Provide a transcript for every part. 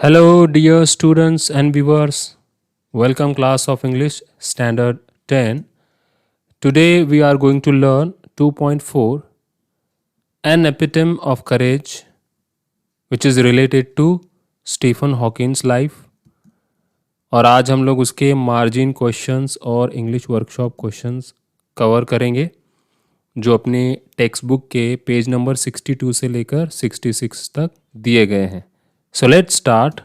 Hello, dear students and viewers. Welcome, class of English Standard 10. Today we are going to learn 2.4 An Epitome of Courage, which is related to Stephen Hawking's life. और आज हम लोग उसके margin questions और English workshop questions cover करेंगे जो अपने text book के पेज नंबर 62 से लेकर 66 तक दिए गए हैं. So let's start.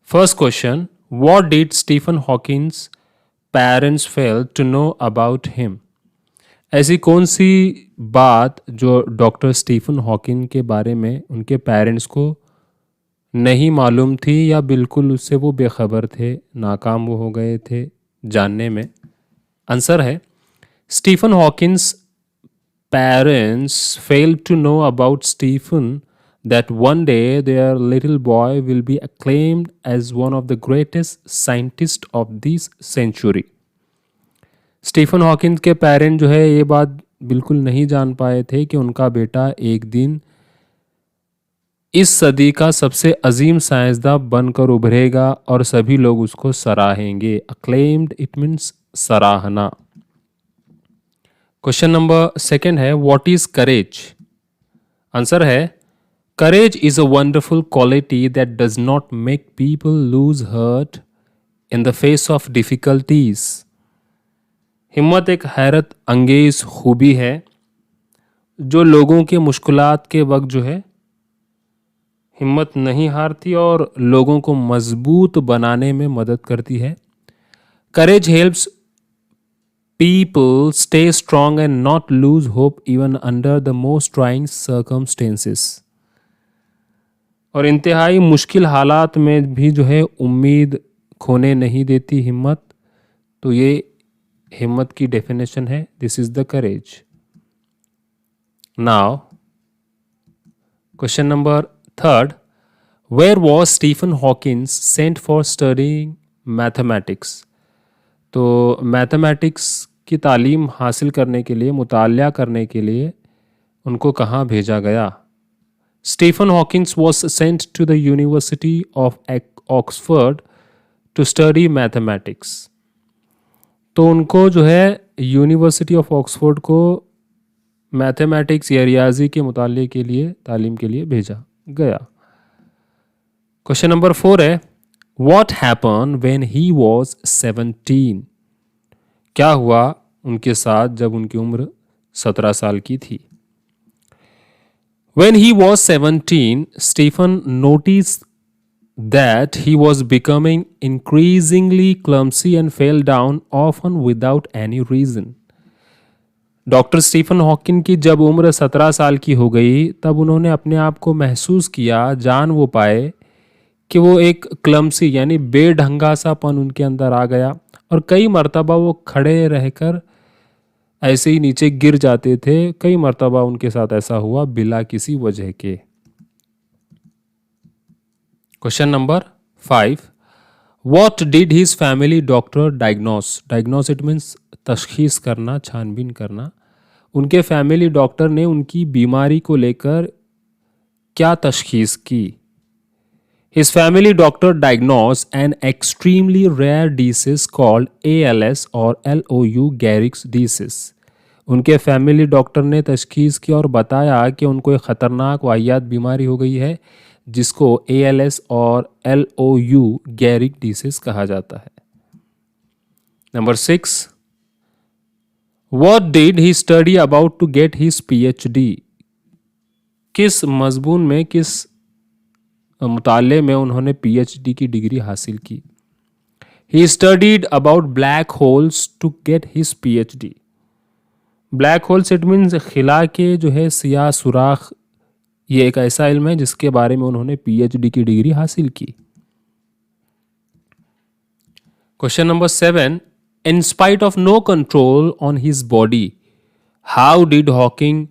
First question. What did Stephen Hawking's parents fail to know about him? ऐसी कौन सी बात जो डॉक्टर स्टीफन हॉकिंग के बारे में उनके पेरेंट्स को नहीं मालूम थी या बिल्कुल उससे वो बेखबर थे, नाकाम वो हो गए थे जानने में? आंसर है Stephen Hawking's parents failed to know about Stephen that one day their little boy will be acclaimed as one of the greatest scientists of this century. Stephen Hawking के पेरेंट जो है ये बात बिल्कुल नहीं जान पाए थे कि उनका बेटा एक दिन इस सदी का सबसे अजीम साइंसदान बनकर उभरेगा और सभी लोग उसको सराहेंगे. अक्लेम्ड इट मीन्स सराहना. क्वेश्चन नंबर सेकंड है व्हाट इज करेज? आंसर है courage is a wonderful quality that does not make people lose hurt in the face of difficulties. हिम्मत एक हैरत अंगेज खूबी है जो लोगों के मुश्किलात के वक्त जो है हिम्मत नहीं हारती और लोगों को मजबूत बनाने में मदद करती है. करेज helps people stay strong and not lose hope even under the most trying circumstances. और इंतहाई मुश्किल हालात में भी जो है उम्मीद खोने नहीं देती हिम्मत. तो ये हिम्मत की डेफिनेशन है. This is the courage. Now question number third. Where was Stephen Hawking sent for studying mathematics? तो मैथमेटिक्स की तालीम हासिल करने के लिए, मुतालिया करने के लिए उनको कहाँ भेजा गया? Stephen Hawking was sent to the University of Oxford to study mathematics. तो उनको जो है यूनिवर्सिटी ऑफ ऑक्सफोर्ड को मैथमेटिक्स या रियाजी के मुताले के लिए, तालीम के लिए भेजा गया. क्वेश्चन नंबर 4 है what happen when he was 17? क्या हुआ उनके साथ जब उनकी उम्र 17 साल की थी? When he was 17, Stephen noticed that he was becoming increasingly clumsy and fell down often without any reason. Doctor Stephen Hawking की जब उम्र 17 साल की हो गई तब उन्होंने अपने आप को महसूस किया, जान वो पाए कि वो एक क्लमसी यानी बेढंगा सापन उनके अंदर आ गया और कई मर्तबा वो खड़े रहकर ऐसे ही नीचे गिर जाते थे. कई मर्तबा उनके साथ ऐसा हुआ बिला किसी वजह के. Question number 5. What did his family doctor diagnose? Diagnose it means तशखीस करना, छानबीन करना. उनके फैमिली डॉक्टर ने उनकी बीमारी को लेकर क्या तशखीस की? His family doctor diagnosed an extremely rare disease called ALS or LOU Gehrig's disease. उनके फैमिली डॉक्टर ने तशखीस की और बताया कि उनको एक ख़तरनाक वाहियात बीमारी हो गई है जिसको ALS और LOU Gehrig disease कहा जाता है. Number 6. What did he study about to get his PhD? किस मजमून में, किस मुताले में उन्होंने PhD की डिग्री हासिल की? He studied about black holes to get his PhD. Black holes it means खिला के जो है सियाह सुराख, ये एक ऐसा इल्म है जिसके बारे में उन्होंने PhD की डिग्री हासिल की. Question number 7. In spite of no control on his body, how did Hawking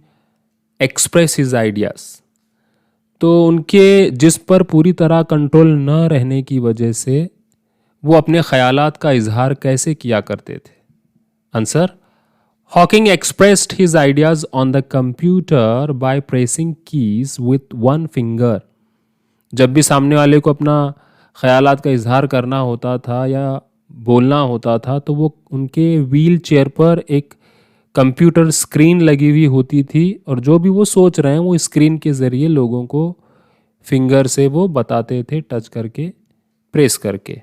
express his ideas? तो उनके जिस्म पर पूरी तरह कंट्रोल न रहने की वजह से वो अपने ख्यालात का इजहार कैसे किया करते थे? Answer Hawking expressed his ideas on the computer by pressing keys with one finger. जब भी सामने वाले को अपना ख्यालात का इजहार करना होता था या बोलना होता था तो वो उनके व्हील चेयर पर एक कंप्यूटर स्क्रीन लगी हुई होती थी और जो भी वो सोच रहे हैं वो स्क्रीन के ज़रिए लोगों को फिंगर से वो बताते थे, टच करके, प्रेस करके.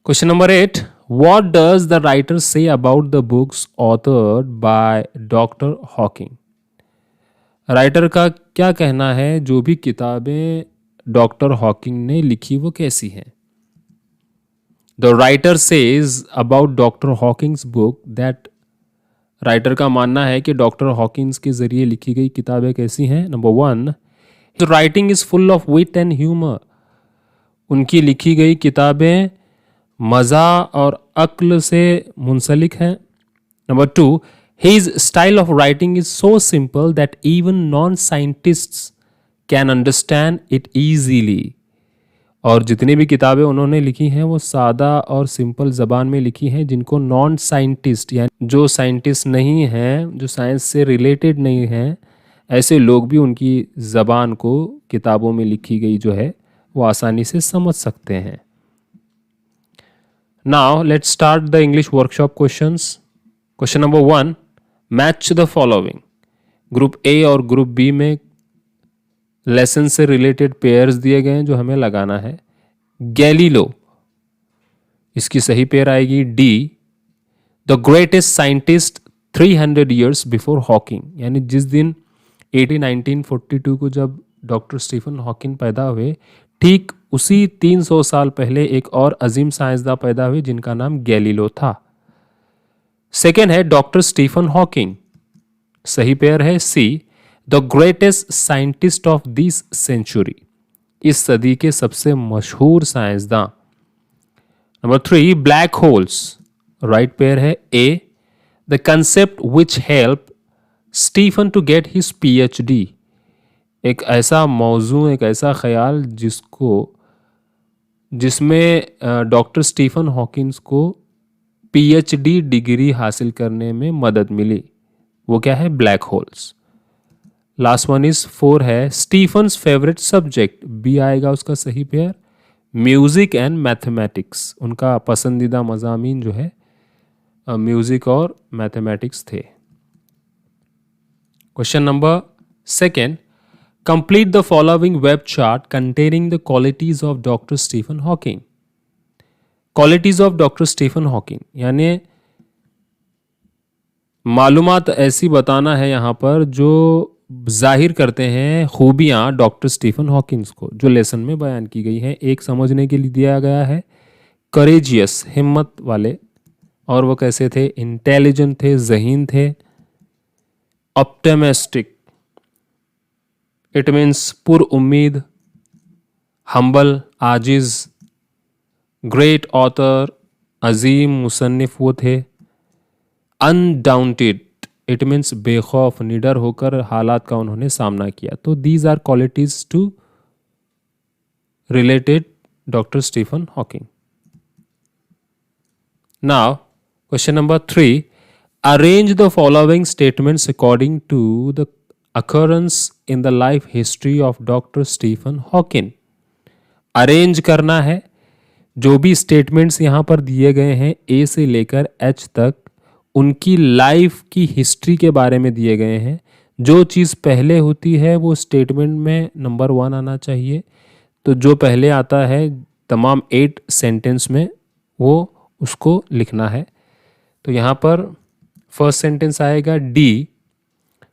Question number 8. What does the writer say about the books authored by doctor Hawking? Writer का क्या कहना है जो भी किताबें डॉक्टर हॉकिंग ने लिखी वो कैसी हैं? The writer says about doctor Hawking's book that, writer का मानना है कि डॉक्टर हॉकिंग्स के जरिए लिखी गई किताबें कैसी हैं. Number 1, the writing is full of wit and humour. उनकी लिखी गई किताबें मज़ा और अक्ल से मुंसलिक हैं. Number 2, his style of writing is so simple that even non-scientists can understand it easily. और जितनी भी किताबें उन्होंने लिखी हैं वो सादा और सिंपल ज़बान में लिखी हैं जिनको नॉन साइंटिस्ट यानी जो साइंटिस्ट नहीं हैं, जो साइंस से रिलेटेड नहीं हैं, ऐसे लोग भी उनकी ज़बान को किताबों में लिखी गई जो है वो आसानी से समझ सकते हैं. Now let's start the English workshop questions. Question number 1, match the following. Group A और ग्रुप बी में लेसन से रिलेटेड पेयर्स दिए गए हैं जो हमें लगाना है. गैलीलो, इसकी सही पेयर आएगी D. The greatest scientist 300 years before Hawking, यानी जिस दिन 1942 को जब डॉक्टर स्टीफन हॉकिंग पैदा हुए ठीक उसी 300 साल पहले एक और अजीम साइंसदान पैदा हुए जिनका नाम गैलीलो था. सेकेंड है डॉक्टर स्टीफन हॉकिंग, सही पेयर है C. The greatest scientist of this century, इस सदी के सबसे मशहूर साइंसदान. Number 3, black holes, right pair है A. The concept which help Stephen to get his PhD, एक ऐसा मौजू, एक ऐसा ख्याल जिसमें डॉक्टर स्टीफन हॉकिंस को PhD डिग्री हासिल करने में मदद मिली, वो क्या है? Black holes. Last one is 4 है स्टीफन्स फेवरेट सब्जेक्ट, बी आएगा उसका सही पेयर. म्यूजिक एंड मैथमेटिक्स, उनका पसंदीदा मज़ामीन जो है म्यूजिक और मैथमेटिक्स थे. Question number 2, complete the following web chart containing the qualities of Dr. Stephen Hawking. Qualities of Dr. Stephen Hawking यानी मालूमात ऐसी बताना है यहाँ पर जो जाहिर करते हैं खूबियाँ डॉक्टर स्टीफन हॉकिंग्स को, जो लेसन में बयान की गई हैं. एक समझने के लिए दिया गया है करेजियस, हिम्मत वाले, और वो कैसे थे? इंटेलिजेंट थे, जहीन थे. ऑप्टिमिस्टिक, इट मीन्स पुर उम्मीद. हम्बल, आजिज. ग्रेट ऑथर, अजीम मुसन्निफ वो थे. अनडाउंटेड, इट मीन्स बेखौफ, निडर होकर हालात का उन्होंने सामना किया. तो these are qualities to related doctor Stephen Hawking. Now question number 3, arrange the following statements according to the occurrence in the life history of Dr. Stephen Hawking. Arrange करना है जो भी स्टेटमेंट्स यहाँ पर दिए गए हैं ए से लेकर एच तक, उनकी लाइफ की हिस्ट्री के बारे में दिए गए हैं. जो चीज़ पहले होती है वो स्टेटमेंट में नंबर 1 आना चाहिए. तो जो पहले आता है तमाम 8 सेंटेंस में वो उसको लिखना है. तो यहाँ पर फर्स्ट सेंटेंस आएगा D.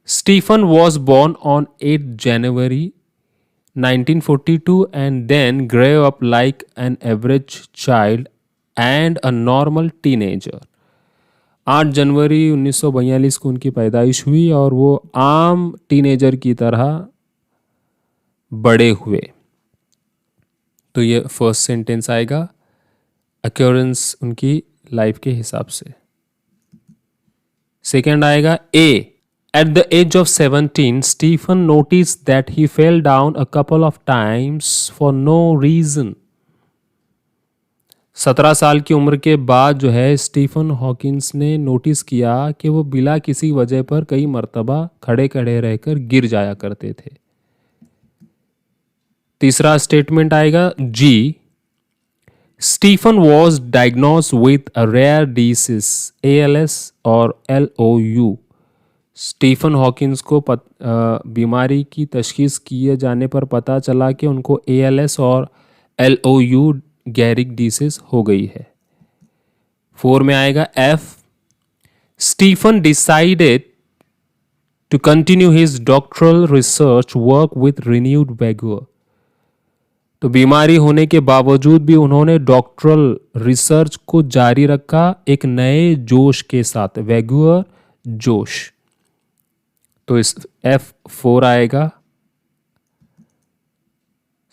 Stephen was born on 8 January 1942 and then grew up like an average child and a normal teenager. 8 जनवरी 1942 को उनकी पैदाइश हुई और वो आम टीनेजर की तरह बड़े हुए. तो ये फर्स्ट सेंटेंस आएगा अक्योरेंस उनकी लाइफ के हिसाब से. सेकेंड आएगा ए. At the age of 17, Stephen noticed that he fell down a couple of times for no reason. 17 साल की उम्र के बाद जो है स्टीफन हॉकिंस ने नोटिस किया कि वो बिला किसी वजह पर कई मर्तबा खड़े खड़े रहकर गिर जाया करते थे। तीसरा स्टेटमेंट आएगा G. Stephen was diagnose with a rare disease ALS और LOU। स्टीफन हॉकिंस को बीमारी की तशखीस किए जाने पर पता चला कि उनको ALS और LOU गैरिक डिसीज हो गई है। 4 में आएगा F। Stephen decided to continue his doctoral research work with renewed vigour. तो बीमारी होने के बावजूद भी उन्होंने डॉक्टरल रिसर्च को जारी रखा एक नए जोश के साथ, वैगुअर जोश। तो इस F4 आएगा।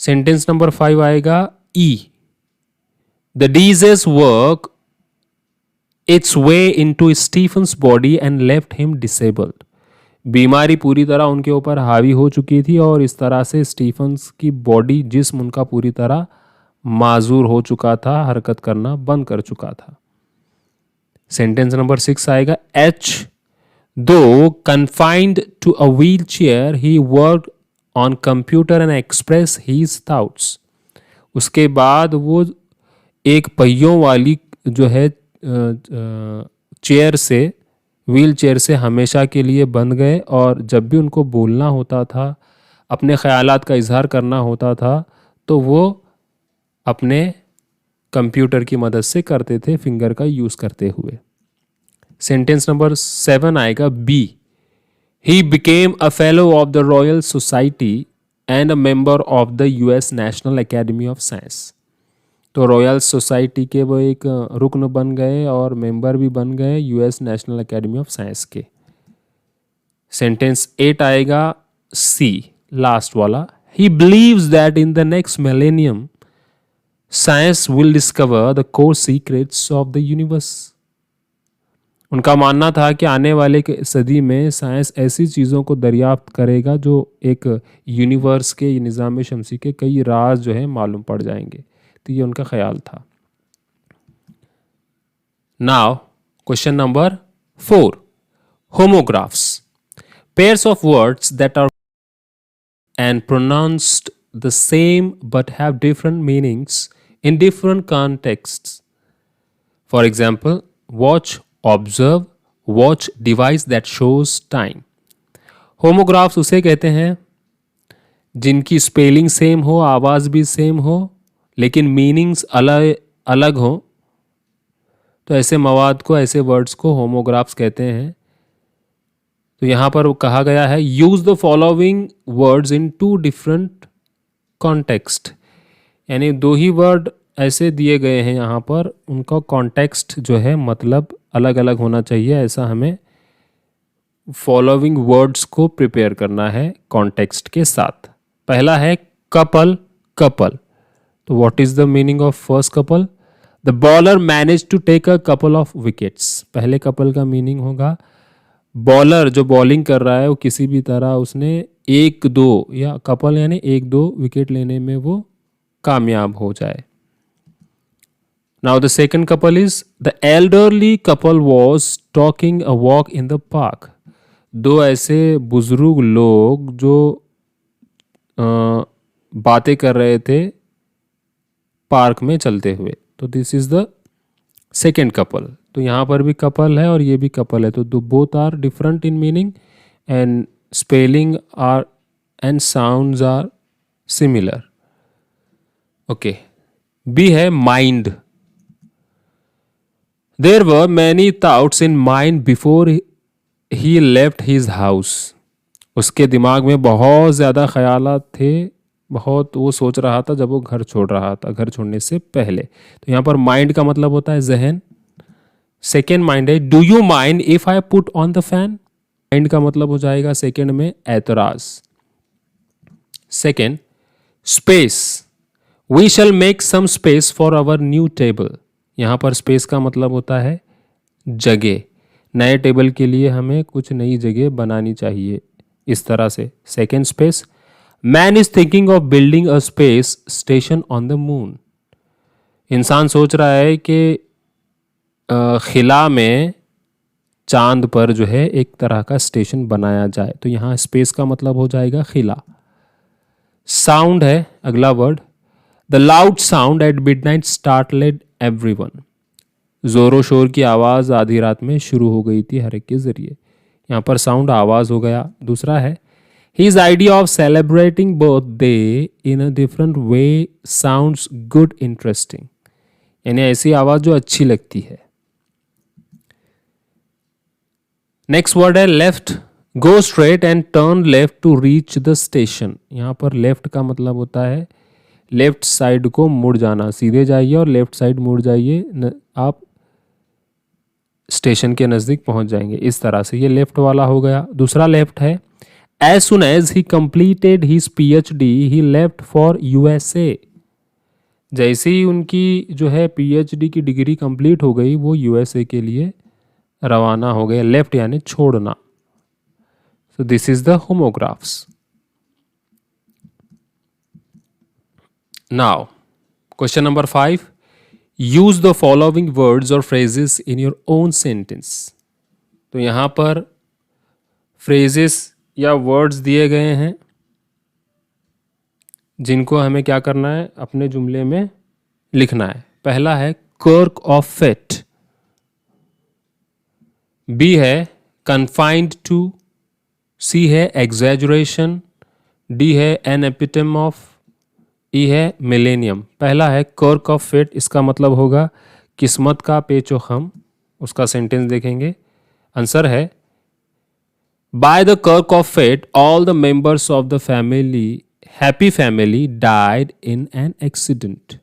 सेंटेंस नंबर 5 आएगा E। The disease work its way into Stephen's body and left him disabled. बीमारी पूरी तरह उनके ऊपर हावी हो चुकी थी और इस तरह से स्टीफन्स की बॉडी, जिस्म उनका पूरी तरह माजूर हो चुका था, हरकत करना बंद कर चुका था। सेंटेंस नंबर 6 आएगा H। Though confined to a wheelchair he worked on computer and express his thoughts. उसके बाद वो एक पहियों वाली जो है चेयर से, व्हील चेयर से हमेशा के लिए बंद गए और जब भी उनको बोलना होता था, अपने ख्यालात का इजहार करना होता था, तो वो अपने कंप्यूटर की मदद से करते थे, फिंगर का यूज़ करते हुए। सेंटेंस नंबर 7 आएगा B। He became a fellow of the royal society and a member of the US national academy of science. तो रॉयल सोसाइटी के वो एक रुकन बन गए और मेंबर भी बन गए US national academy of science के। सेंटेंस 8 आएगा C, लास्ट वाला। He believes that in the next millennium science will discover the core secrets of the universe. उनका मानना था कि आने वाले सदी में साइंस ऐसी चीज़ों को दरियाफ्त करेगा जो एक यूनिवर्स के, निज़ाम शमसी के कई राज जो है मालूम पड़ जाएंगे। तो ये उनका ख्याल था। Now question number 4, homographs, pairs of words that are and pronounced the same but have different meanings in different contexts. For example, watch, observe, watch, device that shows time. Homographs उसे कहते हैं जिनकी स्पेलिंग सेम हो, आवाज़ भी same हो, लेकिन meanings अलग अलग हो। तो ऐसे मवाद को, ऐसे वर्ड्स को होमोग्राफ्स कहते हैं। तो यहाँ पर कहा गया है use the following words in 2 different context, यानी 2 ही वर्ड ऐसे दिए गए हैं यहाँ पर, उनका कॉन्टेक्स्ट जो है मतलब अलग अलग होना चाहिए। ऐसा हमें फॉलोइंग वर्ड्स को प्रिपेयर करना है कॉन्टेक्स्ट के साथ। पहला है कपल, कपल। तो what is the meaning of first couple? The bowler manage to take a couple of wickets. पहले कपल का मीनिंग होगा बॉलर जो बॉलिंग कर रहा है वो किसी भी तरह उसने 1-2, या कपल यानी 1-2 विकेट लेने में वो कामयाब हो जाए। Now the second couple is the elderly couple was talking a walk in the park. 2 ऐसे बुजुर्ग लोग जो बातें कर रहे थे पार्क में चलते हुए। तो this is the second couple. तो यहाँ पर भी कपल है और ये भी कपल है। तो both are different in meaning and spelling are and sounds are similar. Okay, B है mind. There were many thoughts in mind before he left his house. उसके दिमाग में बहुत ज़्यादा ख्यालात थे, बहुत वो सोच रहा था जब वो घर छोड़ रहा था, घर छोड़ने से पहले। तो यहाँ पर माइंड का मतलब होता है जहन। सेकेंड माइंड है do you mind if I put on the fan. Mind का मतलब हो जाएगा सेकेंड में एतराज। Second space, we shall make some space for our new table. यहाँ पर स्पेस का मतलब होता है जगह। नए टेबल के लिए हमें कुछ नई जगह बनानी चाहिए, इस तरह से। Second space, man is thinking of building a space station on the moon. इंसान सोच रहा है कि खिला में चांद पर जो है एक तरह का स्टेशन बनाया जाए, तो यहाँ स्पेस का मतलब हो जाएगा खिला। साउंड है अगला word. The loud sound at midnight startled everyone. जोरों शोर की आवाज़ आधी रात में शुरू हो गई थी हर एक के जरिए। यहाँ पर साउंड आवाज़ हो गया। दूसरा है His idea of celebrating birthday in a different way sounds good, interesting. यानी ऐसी आवाज़ जो अच्छी लगती है। नेक्स्ट वर्ड है left. Go straight and turn left to reach the station. यहाँ पर लेफ्ट का मतलब होता है लेफ्ट साइड को मुड़ जाना, सीधे जाइए और लेफ्ट साइड मुड़ जाइए, आप स्टेशन के नज़दीक पहुंच जाएंगे। इस तरह से ये लेफ्ट वाला हो गया। दूसरा लेफ्ट है As soon as he completed his PhD, he left for USA. जैसे ही उनकी जो है PhD की डिग्री कंप्लीट हो गई, वो USA के लिए रवाना हो गए। लेफ्ट यानी छोड़ना। So this is the homographs. Now, question number 5. Use the following words or phrases in your own sentence. तो यहाँ पर phrases या वर्ड्स दिए गए हैं जिनको हमें क्या करना है, अपने जुमले में लिखना है। पहला है कर्क ऑफ फेट, बी है कन्फाइंड टू, सी है एग्जैजुरेशन, डी है एन एपिटम ऑफ, ई है मिलेनियम। पहला है कर्क ऑफ फेट, इसका मतलब होगा किस्मत का पेचो खम। उसका सेंटेंस देखेंगे। आंसर है By the quirk of fate, all the members of the happy family died in an accident.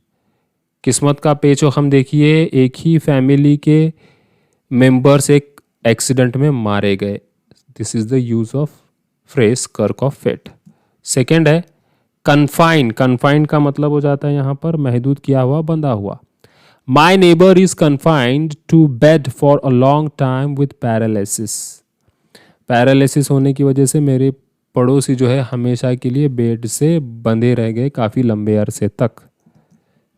किस्मत का पेचो हम देखिए, एक ही फैमिली के मेंबर्स एक एक्सीडेंट में मारे गए। This is the use of phrase कर्क ऑफ फेट। सेकेंड है कन्फाइन। कन्फाइन का मतलब हो जाता है यहाँ पर महदूद किया हुआ, बंधा हुआ। My neighbour is confined to bed for a long time with paralysis. Paralysis होने की वजह से मेरे पड़ोसी जो है हमेशा के लिए बेड से बंधे रह गए काफ़ी लंबे अरसे तक।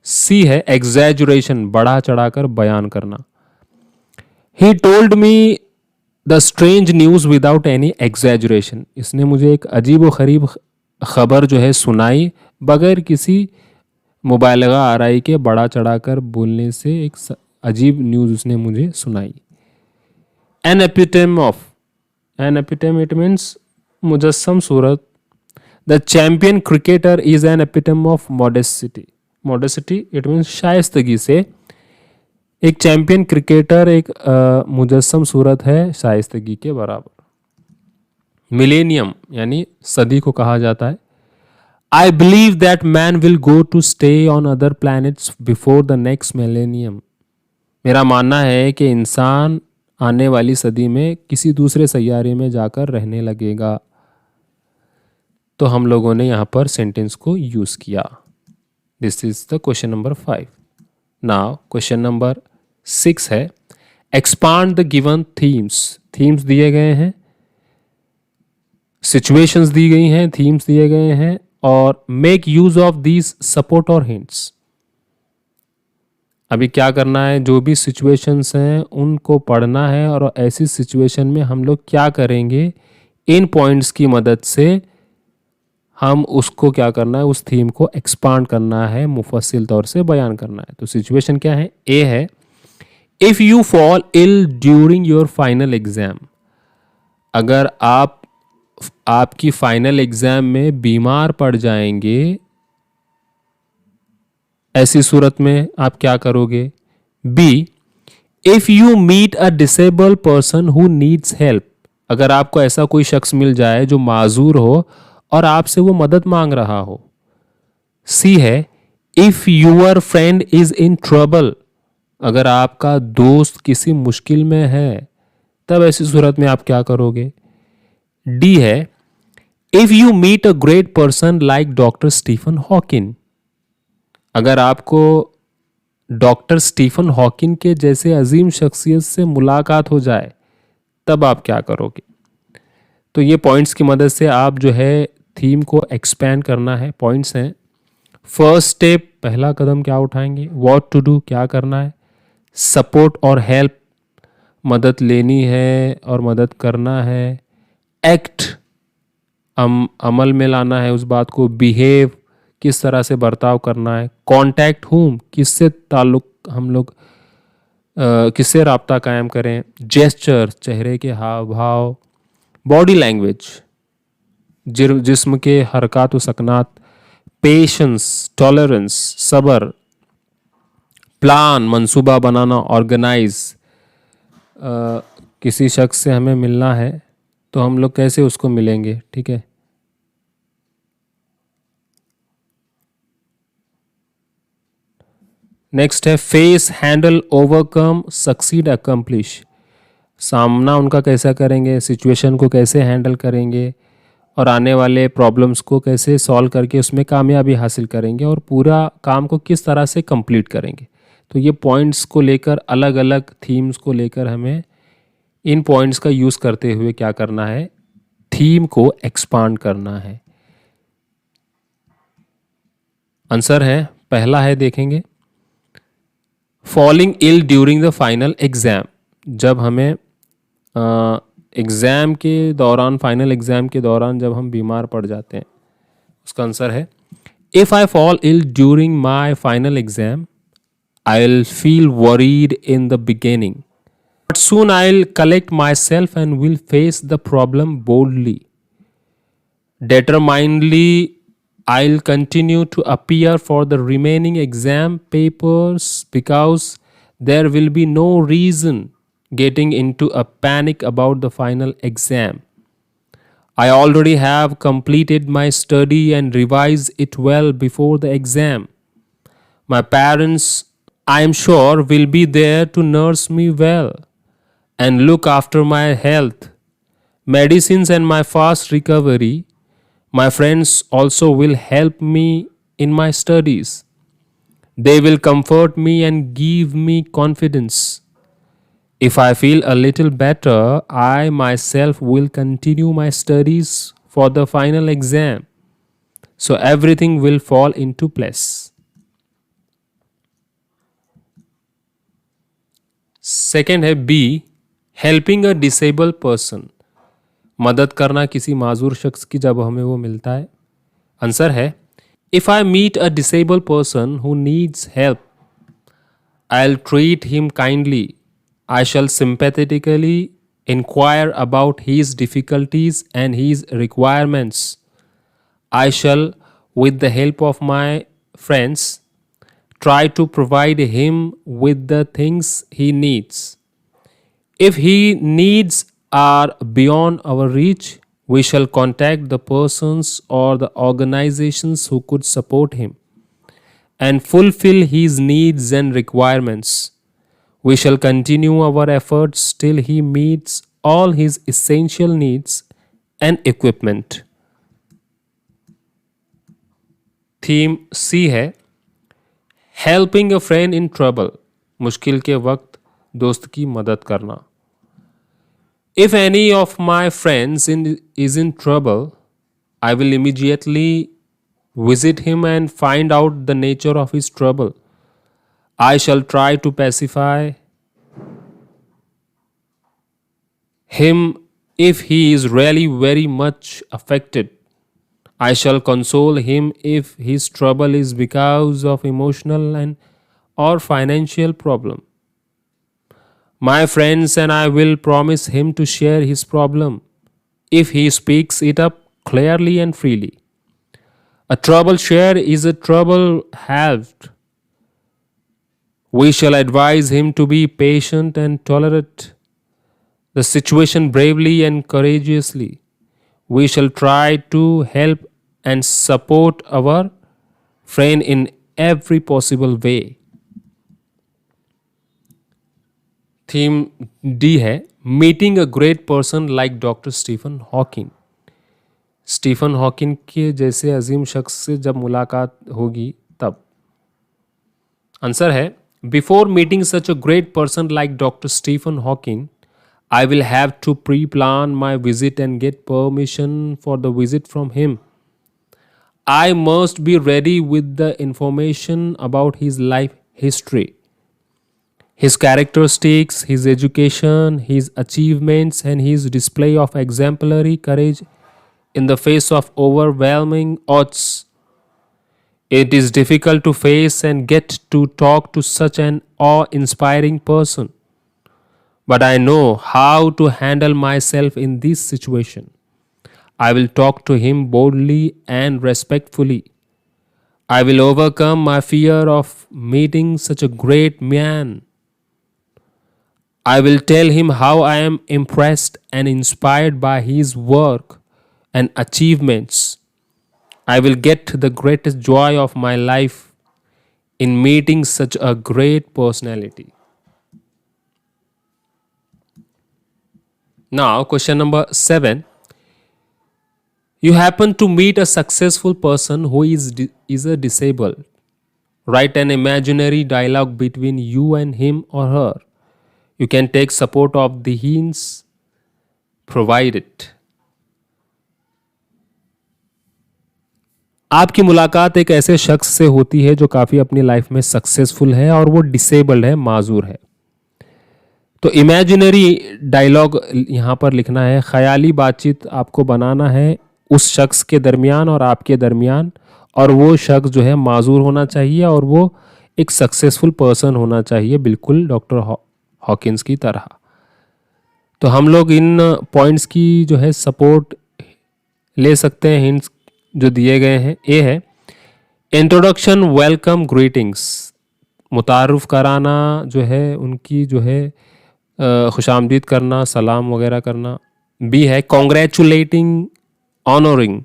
सी है एग्जैजुरेशन, बढ़ा चढ़ाकर बयान करना। He told me the strange news without any exaggeration. इसने मुझे एक अजीब व गरीब खबर जो है सुनाई बगैर किसी मुबालगा आराई के, बढ़ा चढ़ाकर बोलने से एक अजीब न्यूज़ उसने मुझे सुनाई। An epitome of, an epitome it means मुजस्सम सूरत। The champion cricketer is an epitome of modesty. Modesty it means शाइस्तगी से। एक चैम्पियन क्रिकेटर एक मुजस्सम सूरत है शाइस्तगी के बराबर। मिलेनियम यानी सदी को कहा जाता है। I believe that man will go to stay on other planets before the next millennium. मेरा मानना है कि इंसान आने वाली सदी में किसी दूसरे सैयारे में जाकर रहने लगेगा। तो हम लोगों ने यहाँ पर सेंटेंस को यूज़ किया। This is the question number 5। Now question number 6 है expand the given themes. Themes दिए गए हैं, सिचुएशंस दी गई हैं, थीम्स दिए गए हैं, और make use of these support और हिंट्स। अभी क्या करना है, जो भी सिचुएशंस हैं उनको पढ़ना है और ऐसी सिचुएशन में हम लोग क्या करेंगे, इन पॉइंट्स की मदद से हम उसको क्या करना है, उस थीम को एक्सपांड करना है, मुफस्सिल तौर से बयान करना है। तो सिचुएशन क्या है, ए है if you fall ill during your final exam. अगर आपकी फाइनल एग्जाम में बीमार पड़ जाएंगे, ऐसी सूरत में आप क्या करोगे। B if you meet a disable person who needs help. अगर आपको ऐसा कोई शख्स मिल जाए जो माजूर हो और आपसे वो मदद मांग रहा हो। सी है if your friend is in trouble. अगर आपका दोस्त किसी मुश्किल में है, तब ऐसी सूरत में आप क्या करोगे। डी है if you meet a great person like doctor Stephen Hawking. अगर आपको डॉक्टर स्टीफन हॉकिन के जैसे अजीम शख्सियत से मुलाकात हो जाए, तब आप क्या करोगे। तो ये पॉइंट्स की मदद से आप जो है थीम को एक्सपैंड करना है। पॉइंट्स हैं, फर्स्ट स्टेप, पहला कदम क्या उठाएंगे? व्हाट टू डू, क्या करना है? सपोर्ट और हेल्प, मदद लेनी है और मदद करना है। एक्ट, अमल में लाना है उस बात को। बिहेव, किस तरह से बर्ताव करना है। कॉन्टैक्ट हुम, किससे ताल्लुक हम लोग किससे राब्ता कायम करें। जेस्चर, चेहरे के हाव भाव। बॉडी लैंग्वेज, जिस्म के हरकत व सकनात। पेशेंस, टॉलरेंस, सब्र। प्लान, मंसूबा बनाना, ऑर्गेनाइज। किसी शख्स से हमें मिलना है तो हम लोग कैसे उसको मिलेंगे, ठीक है। नेक्स्ट है face, handle, overcome, succeed, accomplish. सामना उनका कैसा करेंगे, सिचुएशन को कैसे हैंडल करेंगे और आने वाले प्रॉब्लम्स को कैसे सॉल्व करके उसमें कामयाबी हासिल करेंगे और पूरा काम को किस तरह से कंप्लीट करेंगे। तो ये पॉइंट्स को लेकर, अलग अलग थीम्स को लेकर हमें इन पॉइंट्स का यूज़ करते हुए क्या करना है, थीम को एक्सपांड करना है। आंसर है, पहला है देखेंगे, falling ill during the final exam. जब हमें एग्ज़ाम के दौरान, फाइनल एग्ज़ाम के दौरान जब हम बीमार पड़ जाते हैं, उसका आंसर है, if I fall ill during my final exam I will feel worried in the beginning but soon I'll collect myself and will face the problem boldly. Determinedly, I'll continue to appear for the remaining exam papers because there will be no reason getting into a panic about the final exam. I already have completed my study and revised it well before the exam. My parents, I am sure, will be there to nurse me well and look after my health, medicines, and my fast recovery. My friends also will help me in my studies. They will comfort me and give me confidence. If I feel a little better, I myself will continue my studies for the final exam. So everything will fall into place. Second है B, helping a disable person. मदद करना किसी माजूर शख्स की जब हमें वो मिलता है। आंसर है, if I meet a disable person who needs help I will treat him kindly. I shall sympathetically inquire about his difficulties and his requirements. I shall, with the help of my friends, try to provide him with the things he needs. If he needs are beyond our reach, we shall contact the persons or the organizations who could support him and fulfill his needs and requirements. We shall continue our efforts till he meets all his essential needs and equipment. Theme C है, helping a friend in trouble. मुश्किल के वक्त दोस्त की मदद करना। If any of my friends is in trouble, I will immediately visit him and find out the nature of his trouble. I shall try to pacify him if he is really very much affected. I shall console him if his trouble is because of emotional and or financial problem. My friends and I will promise him to share his problem if he speaks it up clearly and freely. A trouble share is a trouble halved. We shall advise him to be patient and tolerate the situation bravely and courageously. We shall try to help and support our friend in every possible way. Theme D है, meeting a great person like doctor Stephen Hawking. Stephen Hawking के जैसे अजीम शख्स से जब मुलाकात होगी तब। Answer है, before meeting such a great person like doctor Stephen Hawking I will have to pre plan my visit and get permission for the visit from him. I must be ready with the information about his life history, his characteristics, his education, his achievements, and his display of exemplary courage in the face of overwhelming odds. It is difficult to face and get to talk to such an awe inspiring person, but I know how to handle myself in this situation. I will talk to him boldly and respectfully. I will overcome my fear of meeting such a great man. I will tell him how I am impressed and inspired by his work and achievements. I will get the greatest joy of my life in meeting such a great personality. Now, question number 7. You happen to meet a successful person who is a disabled. Write an imaginary dialogue between you and him or her. You can take support of the hints provided. आपकी मुलाकात एक ऐसे शख्स से होती है जो काफ़ी अपनी लाइफ में सक्सेसफुल है और वो डिसेबल्ड है, माजूर है. तो इमेजिनरी डायलॉग यहाँ पर लिखना है. ख्याली बातचीत आपको बनाना है उस शख्स के दरमियान और आपके दरमियान, और वो शख्स जो है माजूर होना चाहिए और वो एक सक्सेसफुल पर्सन होना चाहिए, बिल्कुल डॉक्टर हॉकिंस की तरह. तो हम लोग इन पॉइंट्स की जो है सपोर्ट ले सकते हैं. हिंट्स जो दिए गए हैं, ए है इंट्रोडक्शन, वेलकम, ग्रीटिंग्स, मुतारुफ कराना जो है, उनकी जो है खुशामदीद करना, सलाम वगैरह करना. बी है कॉन्ग्रेचुलेटिंग, ऑनरिंग,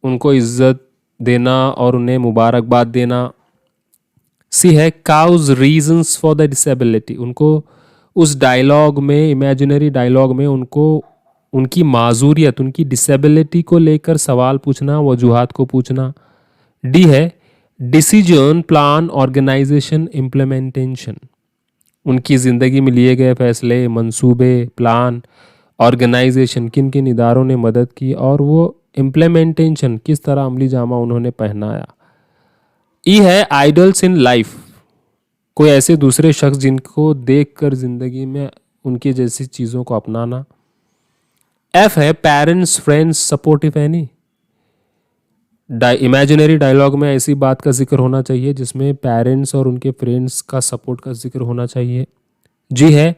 उनको इज्जत देना और उन्हें मुबारकबाद देना. सी है cause reasons for the disability, उनको उस डायलॉग में, इमेजिनरी डायलॉग में उनको उनकी माजूरियत, उनकी डिसेबिलिटी को लेकर सवाल पूछना, वजूहात को पूछना. डी है डिसीजन, प्लान, ऑर्गेनाइजेशन, इम्प्लीमेंटेशन, उनकी ज़िंदगी में लिए गए फैसले, मंसूबे, प्लान, ऑर्गेनाइजेशन, किन किन इदारों ने मदद की, और वो इम्प्लीमेंटेशन, किस तरह अमली जामा उन्होंने पहनाया. ई है आइडल्स इन लाइफ, कोई ऐसे दूसरे शख्स जिनको देखकर ज़िंदगी में उनकी जैसी चीज़ों को अपनाना. एफ है parents, friends, support if any, imaginary dialogue में ऐसी बात का जिक्र होना चाहिए जिसमें पेरेंट्स और उनके फ्रेंड्स का सपोर्ट का जिक्र होना चाहिए. जी है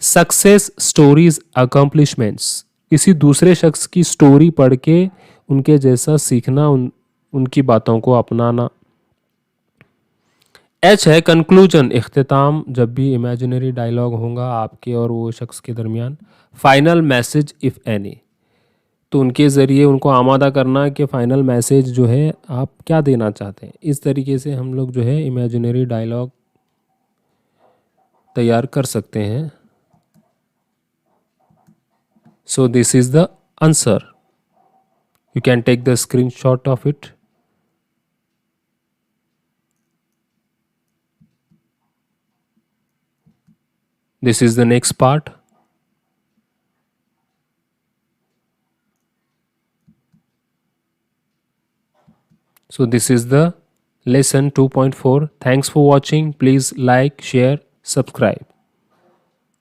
सक्सेस स्टोरीज, अकम्पलिशमेंट्स, किसी दूसरे शख्स की स्टोरी पढ़ के उनके जैसा सीखना, उनकी बातों को अपनाना. एच है कंक्लूजन, इख्तिताम, जब भी इमेजिनरी डायलॉग होगा आपके और वो शख्स के दरमियान. फाइनल मैसेज इफ़ एनी, तो उनके ज़रिए उनको आमादा करना कि फ़ाइनल मैसेज जो है आप क्या देना चाहते हैं. इस तरीके से हम लोग जो है इमेजिनरी डायलॉग तैयार कर सकते हैं. So this is the answer. You can take the screenshot of it. This is the next part. So this is the lesson 2.4. Thanks for watching. Please like, share, subscribe.